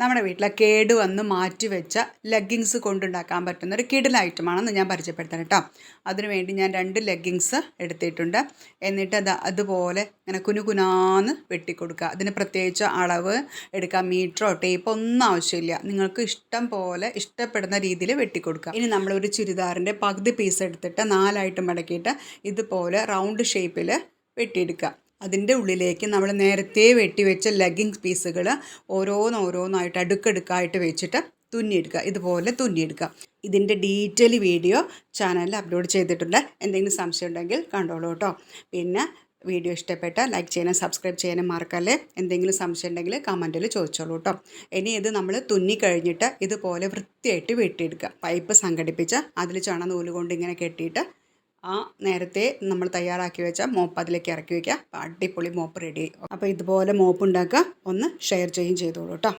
നമ്മുടെ വീട്ടിലെ കേട് വന്ന് മാറ്റി വെച്ച ലെഗിങ്സ് കൊണ്ടുണ്ടാക്കാൻ പറ്റുന്ന ഒരു കിടിലൻ ഐറ്റമാണെന്ന് ഞാൻ പരിചയപ്പെടുത്താം കേട്ടോ. അതിനുവേണ്ടി ഞാൻ 2 ലെഗിങ്സ് എടുത്തിട്ടുണ്ട്. എന്നിട്ട് അതുപോലെ ഇങ്ങനെ കുനുകുനാന്ന് വെട്ടിക്കൊടുക്കുക. അതിന് പ്രത്യേകിച്ച് അളവ് എടുക്കുക, മീറ്ററോ ടേപ്പോ ഒന്നും ആവശ്യമില്ല. നിങ്ങൾക്ക് ഇഷ്ടം പോലെ ഇഷ്ടപ്പെടുന്ന രീതിയിൽ വെട്ടിക്കൊടുക്കുക. ഇനി നമ്മളൊരു ചുരിദാറിൻ്റെ പകുതി പീസ് എടുത്തിട്ട് 4ആയിട്ട് മടക്കിയിട്ട് ഇതുപോലെ റൗണ്ട് ഷേപ്പിൽ വെട്ടിയെടുക്കുക. അതിൻ്റെ ഉള്ളിലേക്ക് നമ്മൾ നേരത്തെ വെട്ടിവെച്ച ലെഗിങ്സ് പീസുകൾ ഓരോന്നായിട്ട് അടുക്കടുക്കായിട്ട് വെച്ചിട്ട് തുന്നിയെടുക്കുക. ഇതുപോലെ തുന്നിയെടുക്കുക. ഇതിൻ്റെ ഡീറ്റെയിൽ വീഡിയോ ചാനലിൽ അപ്ലോഡ് ചെയ്തിട്ടുണ്ട്. എന്തെങ്കിലും സംശയം ഉണ്ടെങ്കിൽ കണ്ടോളൂ കേട്ടോ. പിന്നെ വീഡിയോ ഇഷ്ടപ്പെട്ടാൽ ലൈക്ക് ചെയ്യാനും സബ്സ്ക്രൈബ് ചെയ്യാനും മറക്കല്ലേ. എന്തെങ്കിലും സംശയം ഉണ്ടെങ്കിൽ കമൻറ്റിൽ ചോദിച്ചോളൂ കേട്ടോ. ഇനി ഇത് നമ്മൾ തുന്നി കഴിഞ്ഞിട്ട് ഇതുപോലെ വൃത്തിയായിട്ട് വെട്ടിയെടുക്കുക. പൈപ്പ് സംഘടിപ്പിച്ച് അതിൽ നൂല് കൊണ്ട് ഇങ്ങനെ കെട്ടിയിട്ട് നേരത്തെ നമ്മൾ തയ്യാറാക്കി വെച്ച മോപ്പ് അതിലേക്ക് ഇറക്കി വയ്ക്കുക. അപ്പോൾ അടിപൊളി മോപ്പ് റെഡി. അപ്പോൾ ഇതുപോലെ മോപ്പ് ഉണ്ടാക്കുക. ഒന്ന് ഷെയർ ചെയ്യുകയും ചെയ്തോളൂ കേട്ടോ.